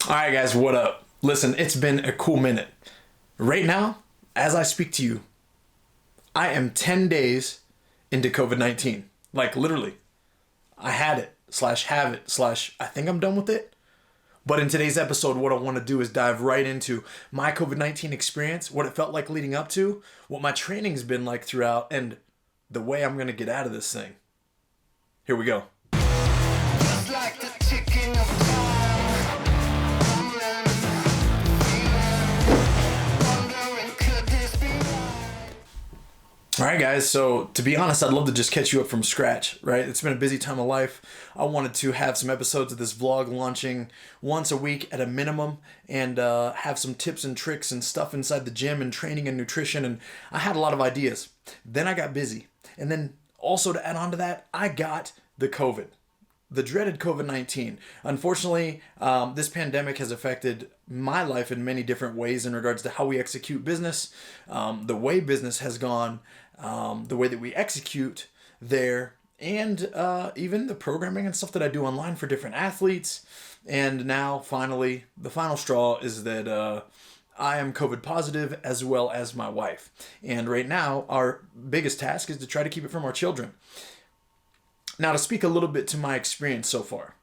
All right, guys, what up? Listen, it's been a cool minute. Right now, as I speak to you, I am 10 days into COVID-19. Like, literally. I had it, slash have it, slash I think I'm done with it. But in today's episode, what I want to do is dive right into my COVID-19 experience, what it felt like leading up to, what my training's been like throughout, and the way I'm going to get out of this thing. Here we go. Just like the ticking of time, wondering could this be right? All right, guys. So to be honest, I'd love to just catch you up from scratch, right? It's been a busy time of life. I wanted to have some episodes of this vlog launching once a week at a minimum and have some tips and tricks and stuff inside the gym and training and nutrition. And I had a lot of ideas. Then I got busy. And then also to add on to that, I got the COVID. The dreaded COVID-19. Unfortunately, this pandemic has affected my life in many different ways in regards to how we execute business, the way business has gone, the way that we execute there, and even the programming and stuff that I do online for different athletes. And now, finally, the final straw is that I am COVID positive as well as my wife. And right now, our biggest task is to try to keep it from our children. Now, to speak a little bit to my experience so far,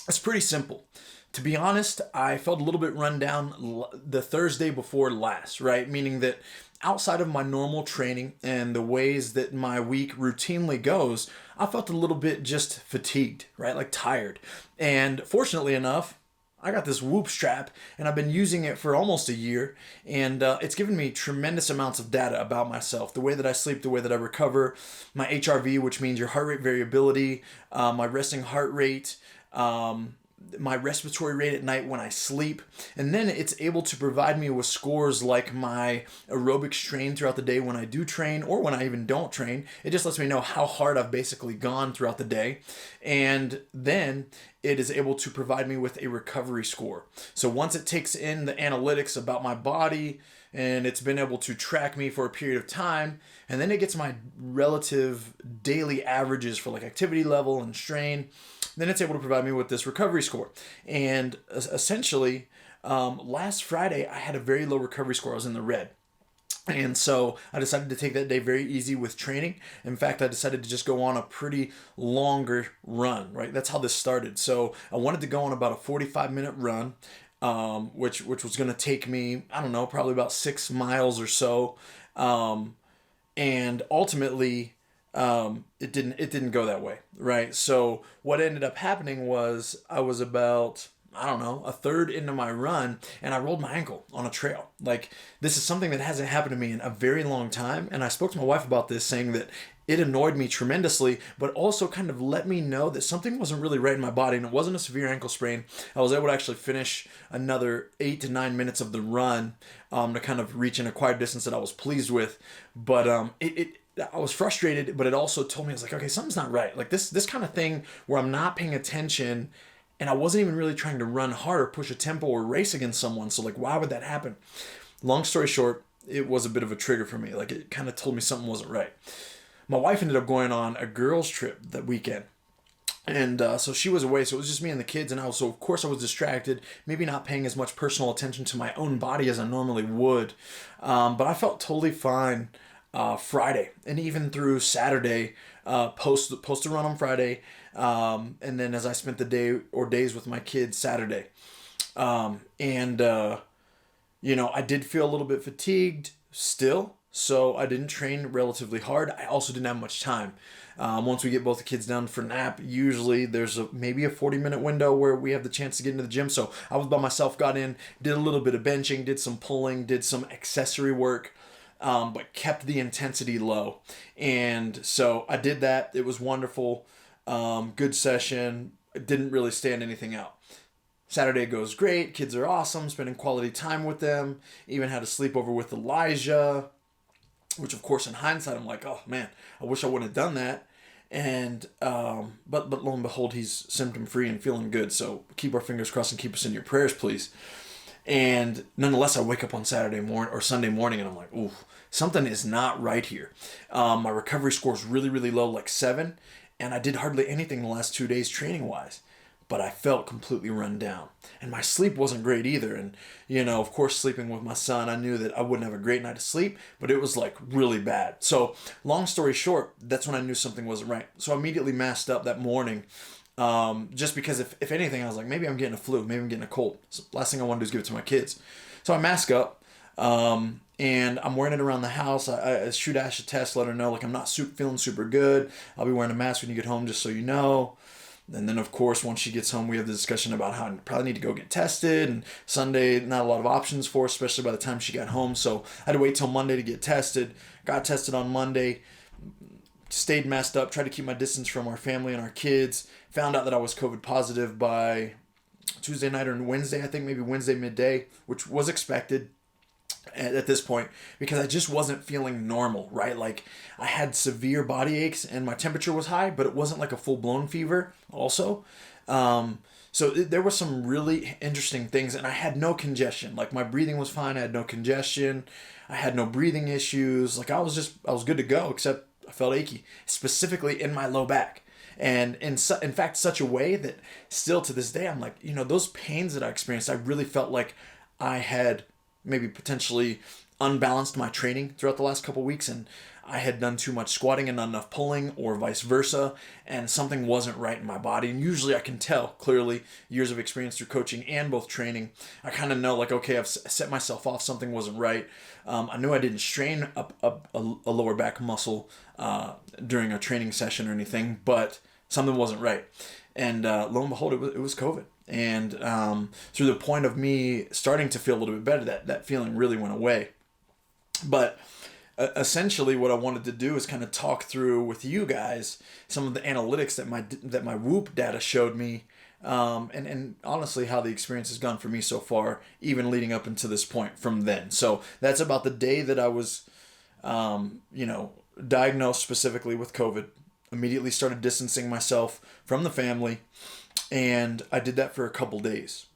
it's pretty simple. To be honest, I felt a little bit run down the Thursday before last, right? Meaning that outside of my normal training and the ways that my week routinely goes, I felt a little bit just fatigued, right? Like tired. And fortunately enough, I got this Whoop strap and I've been using it for almost a year, and it's given me tremendous amounts of data about myself, the way that I sleep, the way that I recover, my HRV, which means your heart rate variability, my resting heart rate, my respiratory rate at night when I sleep. And then it's able to provide me with scores like my aerobic strain throughout the day when I do train or when I even don't train. It just lets me know how hard I've basically gone throughout the day. And then it is able to provide me with a recovery score. So once it takes in the analytics about my body and it's been able to track me for a period of time, and then it gets my relative daily averages for like activity level and strain, then it's able to provide me with this recovery score. And essentially, last Friday, I had a very low recovery score. I was in the red. And so I decided to take that day very easy with training. In fact, I decided to just go on a pretty longer run, right? That's how this started. So I wanted to go on about a 45-minute run, which was going to take me, I don't know, probably about 6 miles or so. And ultimately, it didn't go that way, right? So what ended up happening was I was about, I don't know, a third into my run and I rolled my ankle on a trail. Like, this is something that hasn't happened to me in a very long time. And I spoke to my wife about this, saying that it annoyed me tremendously, but also kind of let me know that something wasn't really right in my body, and it wasn't a severe ankle sprain. I was able to actually finish another 8 to 9 minutes of the run to kind of reach an acquired distance that I was pleased with. But I was frustrated, but it also told me, I was like, okay, something's not right. Like this kind of thing where I'm not paying attention and I wasn't even really trying to run hard or push a tempo or race against someone. So like, why would that happen? Long story short, it was a bit of a trigger for me. Like, it kind of told me something wasn't right. My wife ended up going on a girls trip that weekend. And so she was away, so it was just me and the kids, and so of course I was distracted, maybe not paying as much personal attention to my own body as I normally would. But I felt totally fine Friday and even through Saturday, post the run on Friday, and then as I spent the day or days with my kids Saturday. I did feel a little bit fatigued still, so I didn't train relatively hard. I also didn't have much time. Once we get both the kids down for nap, usually there's maybe a 40-minute window where we have the chance to get into the gym. So I was by myself, got in, did a little bit of benching, did some pulling, did some accessory work, but kept the intensity low. And so I did that. It was wonderful. Good session. Didn't really stand anything out. Saturday goes great. Kids are awesome. Spending quality time with them. Even had a sleepover with Elijah, which of course in hindsight I'm like, oh man, I wish I wouldn't have done that. And but lo and behold, he's symptom free and feeling good. So keep our fingers crossed and keep us in your prayers, please. And nonetheless, I wake up on Saturday morning or Sunday morning and I'm like, ooh, something is not right here. My recovery score is really, really low, like 7. And I did hardly anything the last 2 days training wise. but I felt completely run down. And my sleep wasn't great either. And, of course, sleeping with my son, I knew that I wouldn't have a great night of sleep, but it was like really bad. So long story short, that's when I knew something wasn't right. So I immediately masked up that morning. Just because if anything, I was like, maybe I'm getting a flu, maybe I'm getting a cold. So last thing I want to do is give it to my kids. So I mask up, and I'm wearing it around the house. I shoot Ash a text, let her know, like, I'm not feeling super good. I'll be wearing a mask when you get home, just so you know. And then, of course, once she gets home, we have the discussion about how I probably need to go get tested. And Sunday, not a lot of options for her, especially by the time she got home. So I had to wait till Monday to get tested. Got tested on Monday. Stayed masked up. Tried to keep my distance from our family and our kids. Found out that I was COVID positive by Tuesday night or Wednesday. I think maybe Wednesday midday, which was expected at this point, because I just wasn't feeling normal, right? Like, I had severe body aches and my temperature was high, but it wasn't like a full-blown fever also. There were some really interesting things, and I had no congestion. Like, my breathing was fine. I had no congestion. I had no breathing issues. Like, I was good to go, except I felt achy, specifically in my low back. And in fact, such a way that still to this day, I'm like, those pains that I experienced, I really felt like I had maybe potentially unbalanced my training throughout the last couple of weeks, and I had done too much squatting and not enough pulling, or vice versa, and something wasn't right in my body. And usually I can tell clearly, years of experience through coaching and both training. I kind of know, like, okay, I've set myself off, something wasn't right. I knew I didn't strain up a lower back muscle during a training session or anything, but something wasn't right. And lo and behold, it was COVID. And through the point of me starting to feel a little bit better, that feeling really went away. But essentially what I wanted to do is kind of talk through with you guys some of the analytics that my Whoop data showed me, and honestly how the experience has gone for me so far, even leading up into this point from then. So that's about the day that I was diagnosed specifically with COVID. Immediately started distancing myself from the family. And I did that for a couple days.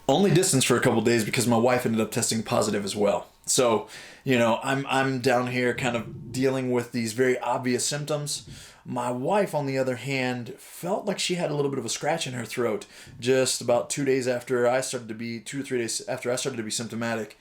Only distance for a couple days because my wife ended up testing positive as well. So, I'm down here kind of dealing with these very obvious symptoms. My wife, on the other hand, felt like she had a little bit of a scratch in her throat just about 2 days after I started to be, 2 or 3 days after I started to be symptomatic.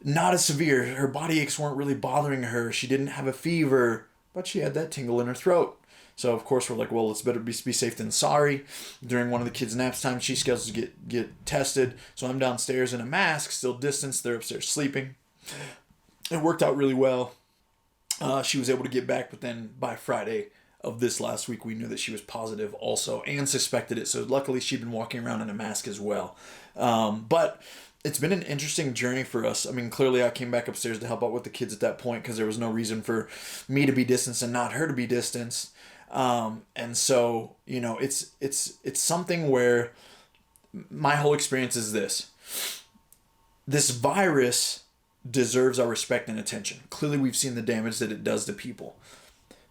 Not as severe. Her body aches weren't really bothering her. She didn't have a fever, but she had that tingle in her throat. So, of course, we're like, well, it's better be safe than sorry. During one of the kids' naps time, she's scheduled to get tested. So I'm downstairs in a mask, still distanced. They're upstairs sleeping. It worked out really well. She was able to get back, but then by Friday of this last week, we knew that she was positive also and suspected it. So luckily, she'd been walking around in a mask as well. But it's been an interesting journey for us. I mean, clearly I came back upstairs to help out with the kids at that point because there was no reason for me to be distanced and not her to be distanced. And so, it's something where my whole experience is this virus deserves our respect and attention. Clearly we've seen the damage that it does to people,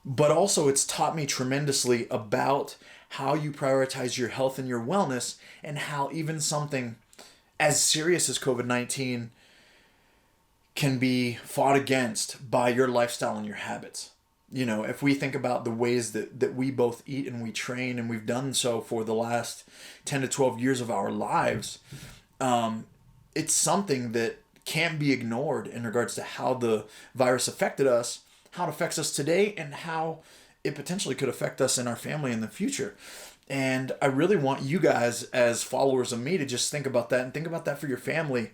but also it's taught me tremendously about how you prioritize your health and your wellness, and how even something as serious as COVID-19 can be fought against by your lifestyle and your habits. If we think about the ways that we both eat and we train, and we've done so for the last 10 to 12 years of our lives, it's something that can't be ignored in regards to how the virus affected us, how it affects us today, and how it potentially could affect us and our family in the future. And I really want you guys, as followers of me, to just think about that, and think about that for your family.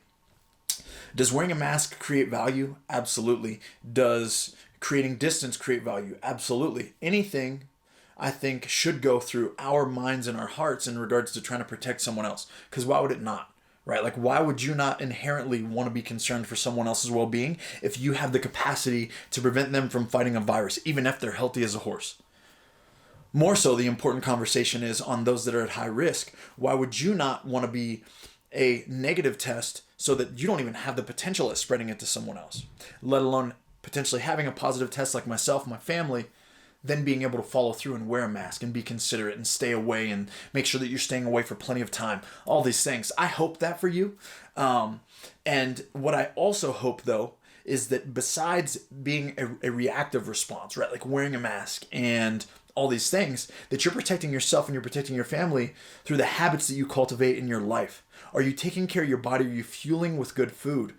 Does wearing a mask create value? Absolutely. Does creating distance create value? Absolutely. Anything, I think, should go through our minds and our hearts in regards to trying to protect someone else. Because why would it not? Right? Like, why would you not inherently want to be concerned for someone else's well-being if you have the capacity to prevent them from fighting a virus, even if they're healthy as a horse? More so, the important conversation is on those that are at high risk. Why would you not want to be a negative test so that you don't even have the potential of spreading it to someone else, let alone potentially having a positive test like myself, my family, then being able to follow through and wear a mask and be considerate and stay away and make sure that you're staying away for plenty of time. All these things. I hope that for you. And what I also hope, though, is that besides being a reactive response, right, like wearing a mask and all these things, that you're protecting yourself and you're protecting your family through the habits that you cultivate in your life. Are you taking care of your body? Are you fueling with good food?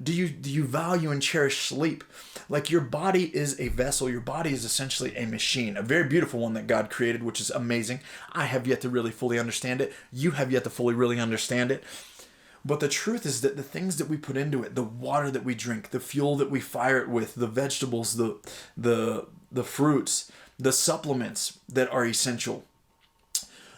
Do you value and cherish sleep? Like, your body is a vessel. Your body is essentially a machine, a very beautiful one that God created, which is amazing. I have yet to really fully understand it. You have yet to fully really understand it. But the truth is that the things that we put into it, the water that we drink, the fuel that we fire it with, the vegetables, the fruits, the supplements that are essential,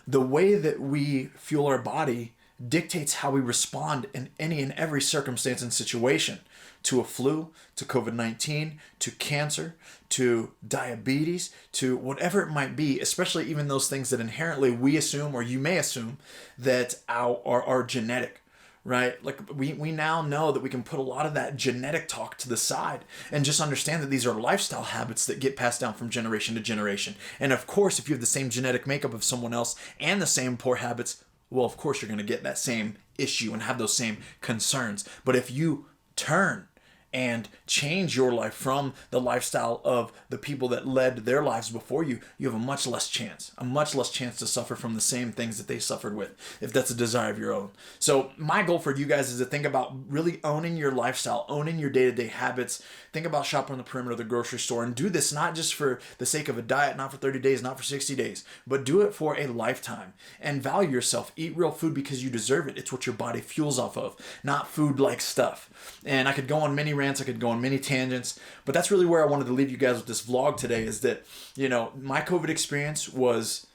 the way that we fuel our body dictates how we respond in any and every circumstance and situation, to a flu, to COVID-19, to cancer, to diabetes, to whatever it might be, especially even those things that inherently we assume, or you may assume, that are genetic, right? Like, we now know that we can put a lot of that genetic talk to the side and just understand that these are lifestyle habits that get passed down from generation to generation. And of course, if you have the same genetic makeup of someone else and the same poor habits, well, of course you're going to get that same issue and have those same concerns. But if you turn and change your life from the lifestyle of the people that led their lives before you, you have a much less chance to suffer from the same things that they suffered with, if that's a desire of your own. So my goal for you guys is to think about really owning your lifestyle, owning your day-to-day habits. Think about shopping on the perimeter of the grocery store, and do this not just for the sake of a diet, not for 30 days, not for 60 days, but do it for a lifetime, and value yourself. Eat real food because you deserve it. It's what your body fuels off of, not food like stuff. And I could go on many rants, I could go on many tangents, but that's really where I wanted to leave you guys with this vlog today, is that, my COVID experience was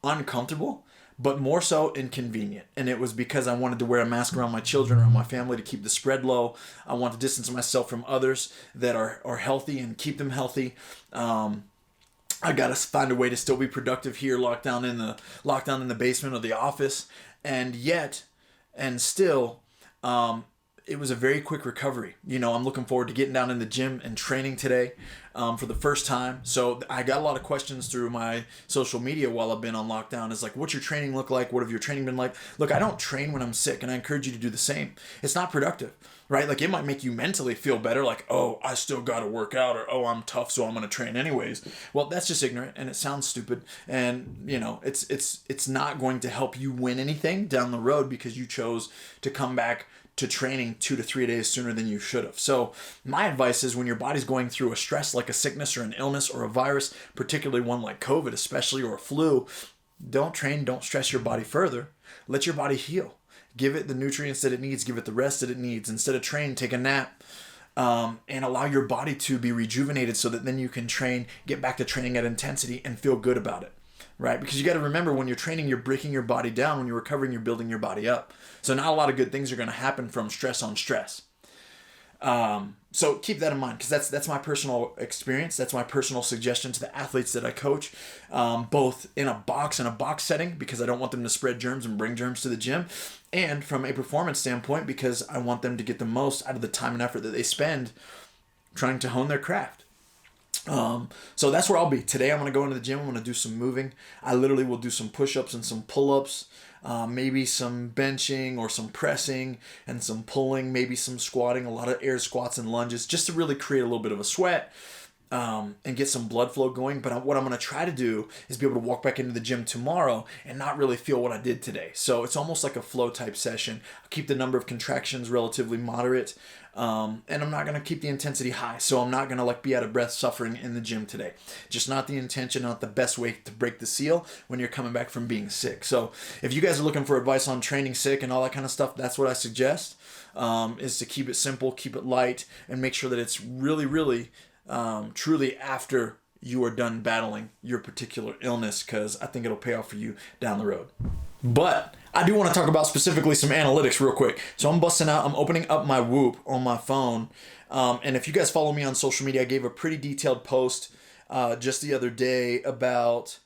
uncomfortable, but more so inconvenient. And it was because I wanted to wear a mask around my children, around my family, to keep the spread low. I want to distance myself from others that are healthy and keep them healthy. I got to find a way to still be productive here, locked down in the basement of the office. And still, it was a very quick recovery. I'm looking forward to getting down in the gym and training today for the first time. So I got a lot of questions through my social media while I've been on lockdown. It's like, what's your training look like? What have your training been like? Look, I don't train when I'm sick, and I encourage you to do the same. It's not productive, right? Like, it might make you mentally feel better, like, oh, I still got to work out, or, oh, I'm tough, so I'm going to train anyways. Well, that's just ignorant, and it sounds stupid. And, it's not going to help you win anything down the road because you chose to come back to training 2 to 3 days sooner than you should have. So my advice is, when your body's going through a stress like a sickness or an illness or a virus, particularly one like COVID especially, or a flu, don't train, don't stress your body further. Let your body heal. Give it the nutrients that it needs, give it the rest that it needs. Instead of train, take a nap, and allow your body to be rejuvenated so that then you can train, get back to training at intensity and feel good about it. Right? Because you got to remember, when you're training, you're breaking your body down. When you're recovering, you're building your body up. So not a lot of good things are going to happen from stress on stress. So keep that in mind, because that's my personal experience. That's my personal suggestion to the athletes that I coach, both in a box setting, because I don't want them to spread germs and bring germs to the gym, and from a performance standpoint, because I want them to get the most out of the time and effort that they spend trying to hone their craft. So that's where I'll be. Today I'm going to go into the gym. I'm going to do some moving. I literally will do some push-ups and some pull-ups, maybe some benching or some pressing and some pulling, maybe some squatting, a lot of air squats and lunges, just to really create a little bit of a sweat, and get some blood flow going. But what I'm going to try to do is be able to walk back into the gym tomorrow and not really feel what I did today. So it's almost like a flow type session. I'll keep the number of contractions relatively moderate. And I'm not going to keep the intensity high. So I'm not going to be out of breath suffering in the gym today. Just not the intention, not the best way to break the seal when you're coming back from being sick. So if you guys are looking for advice on training sick and all that kind of stuff, that's what I suggest, is to keep it simple, keep it light, and make sure that it's really, really, truly after you are done battling your particular illness, because I think it'll pay off for you down the road. But I do want to talk about specifically some analytics real quick. So I'm opening up my Whoop on my phone. And if you guys follow me on social media, I gave a pretty detailed post just the other day about,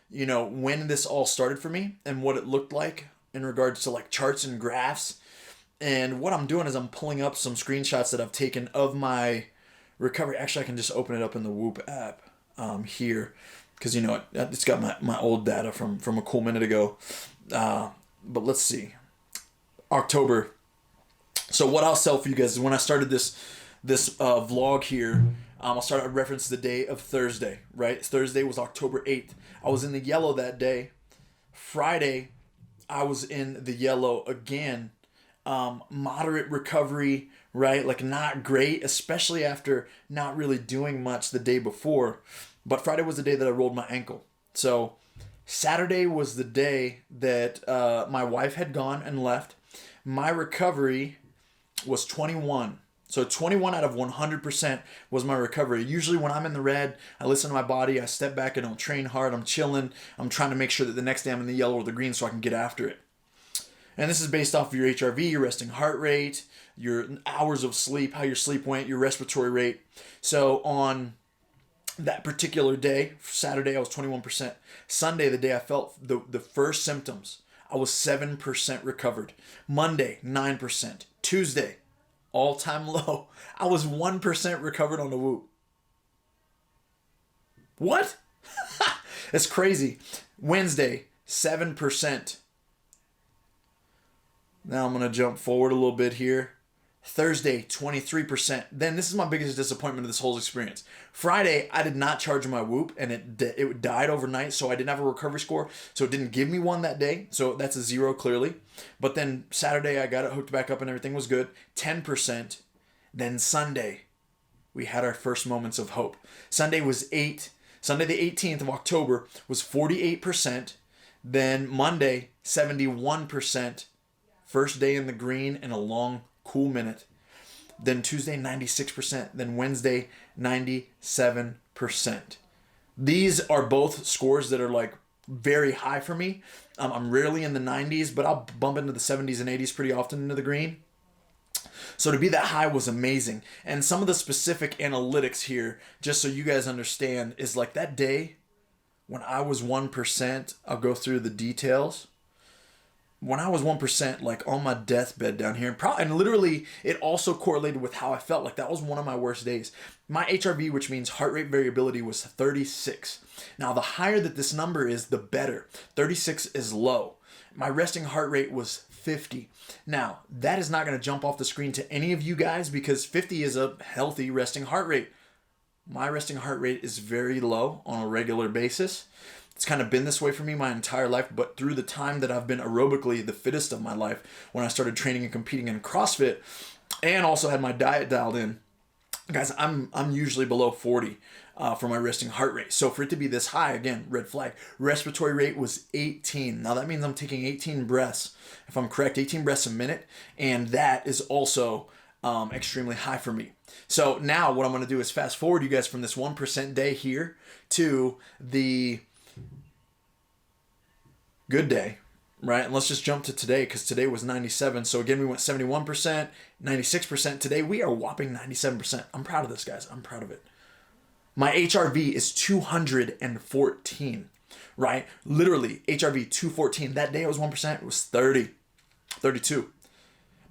when this all started for me and what it looked like in regards to charts and graphs. And what I'm doing is I'm pulling up some screenshots that I've taken of my recovery. Actually, I can just open it up in the Whoop app here, because it's got my old data from a cool minute ago. But let's see, October. So what I'll sell for you guys is, when I started this vlog here, I'll start at reference the day of Thursday, right? Thursday was October 8th. I was in the yellow that day. Friday, I was in the yellow again. Moderate recovery, right? Like not great, especially after not really doing much the day before. But Friday was the day that I rolled my ankle. So Saturday was the day that my wife had gone and left. My recovery was 21. So 21 out of 100% was my recovery. Usually when I'm in the red, I listen to my body, I step back, I don't train hard, I'm chilling. I'm trying to make sure that the next day I'm in the yellow or the green so I can get after it. And this is based off of your HRV, your resting heart rate, your hours of sleep, how your sleep went, your respiratory rate. So on that particular day, Saturday, I was 21%. Sunday, the day I felt the first symptoms, I was 7% recovered. Monday, 9%. Tuesday, all-time low, I was 1% recovered on the whoop. What? It's crazy. Wednesday, 7%. Now I'm going to jump forward a little bit here. Thursday, 23%. Then this is my biggest disappointment of this whole experience. Friday, I did not charge my whoop, and it died overnight, so I didn't have a recovery score, so it didn't give me one that day. So that's a 0 clearly. But then Saturday, I got it hooked back up, and everything was good. 10%. Then Sunday, we had our first moments of hope. Sunday was 8. Sunday the 18th of October was 48%. Then Monday, 71%. First day in the green in a long, cool minute. Then Tuesday, 96%. Then Wednesday, 97%. These are both scores that are like very high for me. I'm rarely in the 90s, but I'll bump into the 70s and 80s pretty often into the green. So to be that high was amazing. And some of the specific analytics here, just so you guys understand, is like that day when I was 1%, I'll go through the details. When I was 1%, like on my deathbed down here, and literally it also correlated with how I felt. Like that was one of my worst days. My HRV, which means heart rate variability, was 36. Now the higher that this number is, the better. 36 is low. My resting heart rate was 50. Now that is not going to jump off the screen to any of you guys because 50 is a healthy resting heart rate. My resting heart rate is very low on a regular basis. It's kind of been this way for me my entire life, but through the time that I've been aerobically the fittest of my life, when I started training and competing in CrossFit, and also had my diet dialed in, guys, I'm usually below 40 for my resting heart rate. So for it to be this high, again, red flag. Respiratory rate was 18. Now that means I'm taking 18 breaths, if I'm correct, 18 breaths a minute, and that is also extremely high for me. So now what I'm going to do is fast forward you guys from this 1% day here to the good day, right? And let's just jump to today because today was 97. So again, we went 71%, 96%. Today we are whopping 97%. I'm proud of this, guys. I'm proud of it. My HRV is 214, right? Literally HRV 214. That day I was 1%. It was 30, 32.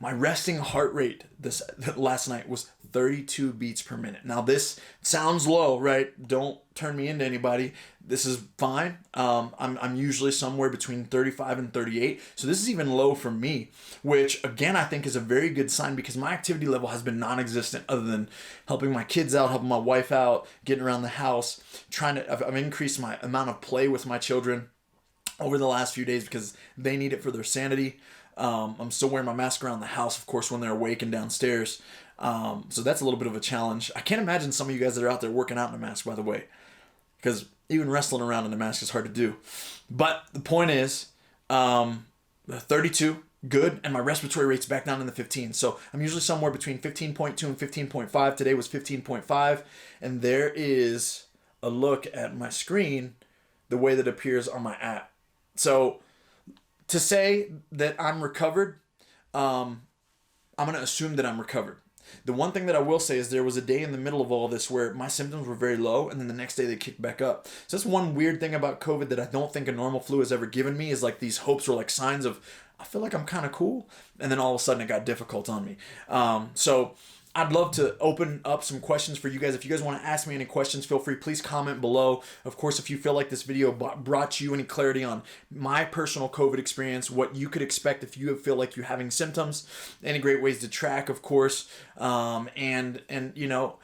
My resting heart rate this last night was 32 beats per minute. Now this sounds low, right? Don't turn me into anybody. This is fine. I'm usually somewhere between 35 and 38. So this is even low for me, which again, I think is a very good sign because my activity level has been non-existent other than helping my kids out, helping my wife out, getting around the house, I've increased my amount of play with my children over the last few days because they need it for their sanity. I'm still wearing my mask around the house, of course, when they're awake and downstairs. So that's a little bit of a challenge. I can't imagine some of you guys that are out there working out in a mask, by the way, because even wrestling around in a mask is hard to do. But the point is, 32, good, and my respiratory rate's back down in the 15. So I'm usually somewhere between 15.2 and 15.5. Today was 15.5, and there is a look at my screen, the way that appears on my app. So to say that I'm recovered, I'm going to assume that I'm recovered. The one thing that I will say is there was a day in the middle of all this where my symptoms were very low, and then the next day they kicked back up. So that's one weird thing about COVID that I don't think a normal flu has ever given me is like these hopes were like signs of, I feel like I'm kind of cool, and then all of a sudden it got difficult on me. So I'd love to open up some questions for you guys. If you guys want to ask me any questions, feel free. Please comment below. Of course, if you feel like this video brought you any clarity on my personal COVID experience, what you could expect if you feel like you're having symptoms, any great ways to track, of course. And you know,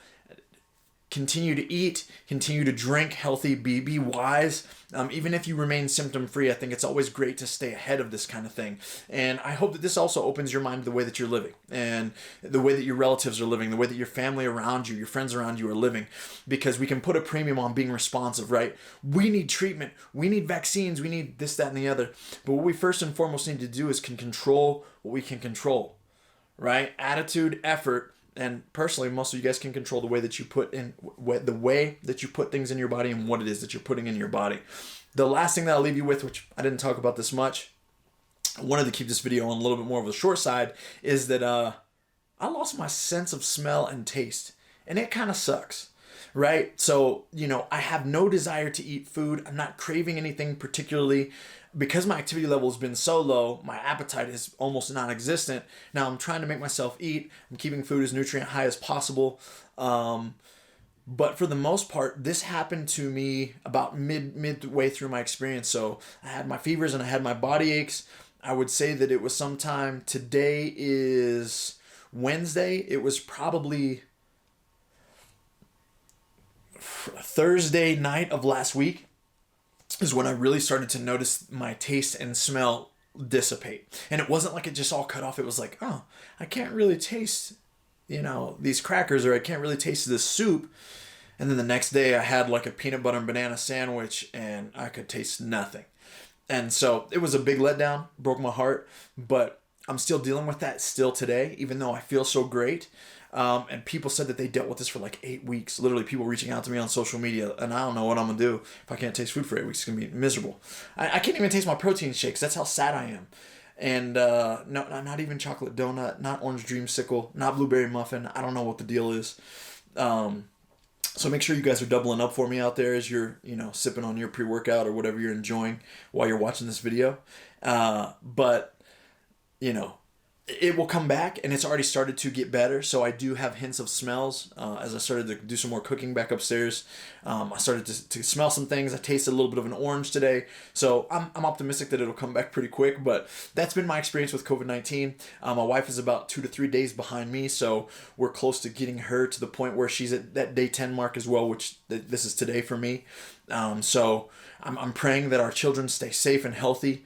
continue to eat, continue to drink healthy, be wise. Even if you remain symptom free, I think it's always great to stay ahead of this kind of thing. And I hope that this also opens your mind to the way that you're living and the way that your relatives are living, the way that your family around you, your friends around you are living, because we can put a premium on being responsive, right? We need treatment, we need vaccines, we need this, that, and the other. But what we first and foremost need to do is can control what we can control, right? Attitude, effort. And personally, most of you guys can control the way that you put things in your body and what it is that you're putting in your body. The last thing that I'll leave you with, which I didn't talk about this much, I wanted to keep this video on a little bit more of a short side, is that I lost my sense of smell and taste. And it kind of sucks, right? So, I have no desire to eat food. I'm not craving anything particularly. Because my activity level has been so low, my appetite is almost non-existent. Now I'm trying to make myself eat. I'm keeping food as nutrient high as possible. But for the most part, this happened to me about midway through my experience. So I had my fevers and I had my body aches. I would say that it was sometime, today is Wednesday. It was probably Thursday night of last week is when I really started to notice my taste and smell dissipate. And it wasn't like it just all cut off. It was like, oh, I can't really taste, these crackers, or I can't really taste this soup. And then the next day I had like a peanut butter and banana sandwich and I could taste nothing. And so it was a big letdown, broke my heart, but I'm still dealing with that still today, even though I feel so great. And people said that they dealt with this for like 8 weeks. Literally people reaching out to me on social media, and I don't know what I'm going to do if I can't taste food for 8 weeks. It's going to be miserable. I can't even taste my protein shakes. That's how sad I am. And no, not even chocolate donut, not orange dreamsicle, not blueberry muffin. I don't know what the deal is. So make sure you guys are doubling up for me out there as you're, sipping on your pre-workout or whatever you're enjoying while you're watching this video. But it will come back, and it's already started to get better. So I do have hints of smells. As I started to do some more cooking back upstairs, I started to smell some things. I tasted a little bit of an orange today. So I'm optimistic that it'll come back pretty quick. But that's been my experience with COVID-19. My wife is about 2 to 3 days behind me. So we're close to getting her to the point where she's at that day 10 mark as well, which this is today for me. So I'm praying that our children stay safe and healthy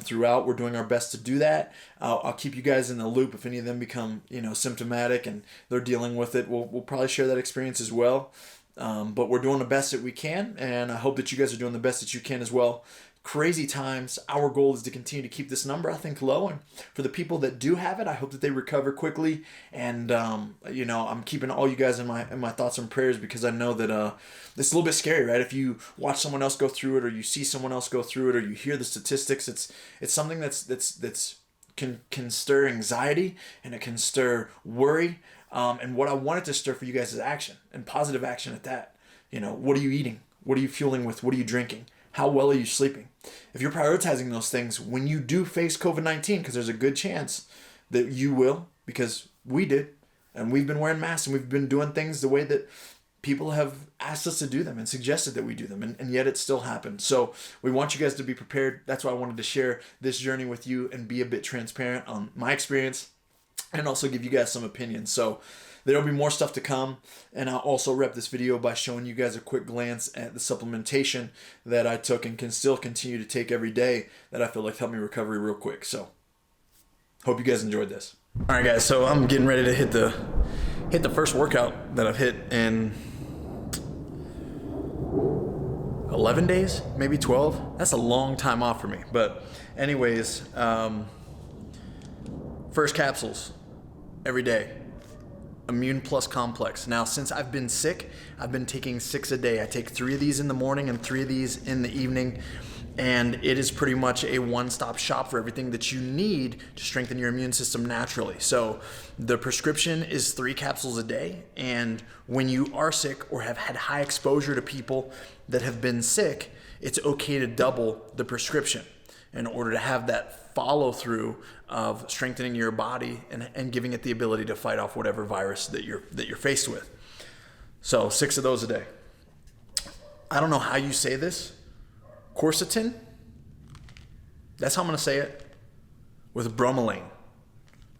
throughout. We're doing our best to do that. I'll keep you guys in the loop if any of them become, symptomatic and they're dealing with it. We'll probably share that experience as well. But we're doing the best that we can, and I hope that you guys are doing the best that you can as well. Crazy times. Our goal is to continue to keep this number, I think, low. And for the people that do have it, I hope that they recover quickly. And I'm keeping all you guys in my thoughts and prayers, because I know that it's a little bit scary, right? If you watch someone else go through it, or you see someone else go through it, or you hear the statistics, it's something that's can stir anxiety, and it can stir worry. And what I wanted to stir for you guys is action, and positive action at that. What are you eating? What are you fueling with? What are you drinking? How well are you sleeping? If you're prioritizing those things when you do face COVID-19, because there's a good chance that you will, because we did, and we've been wearing masks, and we've been doing things the way that people have asked us to do them and suggested that we do them, and yet it still happened. So we want you guys to be prepared. That's why I wanted to share this journey with you and be a bit transparent on my experience, and also give you guys some opinions. So there'll be more stuff to come, and I'll also wrap this video by showing you guys a quick glance at the supplementation that I took and can still continue to take every day that I feel like helped me recover real quick. So hope you guys enjoyed this. All right, guys, so I'm getting ready to hit the first workout that I've hit in 11 days, maybe 12. That's a long time off for me. But anyways, first capsules every day. Immune Plus Complex. Now, since I've been sick, I've been taking 6 a day. I take 3 of these in the morning and 3 of these in the evening. And it is pretty much a one-stop shop for everything that you need to strengthen your immune system naturally. So the prescription is 3 capsules a day. And when you are sick or have had high exposure to people that have been sick, it's okay to double the prescription in order to have that follow through of strengthening your body and giving it the ability to fight off whatever virus that you're faced with. So 6 of those a day. I don't know how you say this. Quercetin? That's how I'm going to say it. With bromelain.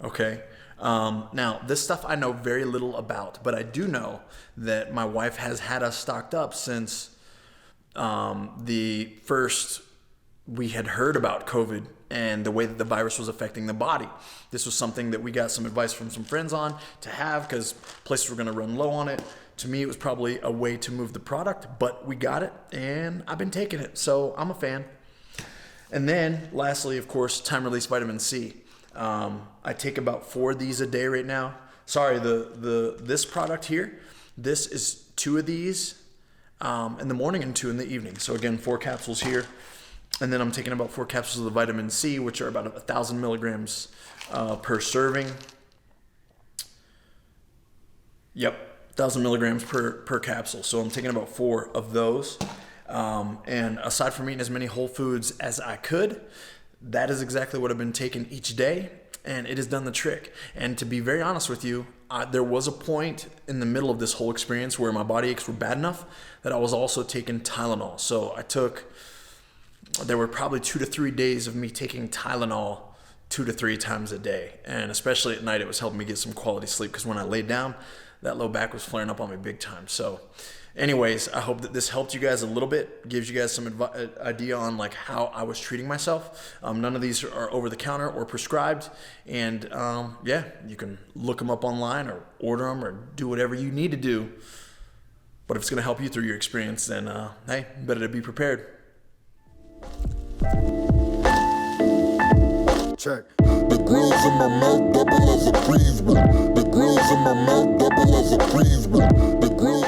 Okay? Now, this stuff I know very little about, but I do know that my wife has had us stocked up since the first we had heard about COVID and the way that the virus was affecting the body. This was something that we got some advice from some friends on to have because places were going to run low on it. To me, it was probably a way to move the product, but we got it and I've been taking it, so I'm a fan. And then lastly, of course, time release vitamin C. I take about 4 of these a day right now. Sorry, this product here, this is 2 of these in the morning and 2 in the evening. So again, 4 capsules here. And then I'm taking about 4 capsules of the vitamin C, which are about 1,000 milligrams per serving. Yep, 1,000 milligrams per capsule. So I'm taking about 4 of those. And aside from eating as many whole foods as I could, that is exactly what I've been taking each day. And it has done the trick. And to be very honest with you, there was a point in the middle of this whole experience where my body aches were bad enough that I was also taking Tylenol. So there were probably 2 to 3 days of me taking Tylenol 2 to 3 times a day. And especially at night, it was helping me get some quality sleep because when I laid down, that low back was flaring up on me big time. So anyways, I hope that this helped you guys a little bit, gives you guys some idea on like how I was treating myself. None of these are over the counter or prescribed. And yeah, you can look them up online or order them or do whatever you need to do. But if it's going to help you through your experience, then hey, better to be prepared. Check. The grills in my mouth double as a freeze. The grills in my mouth double as a freeze. The grills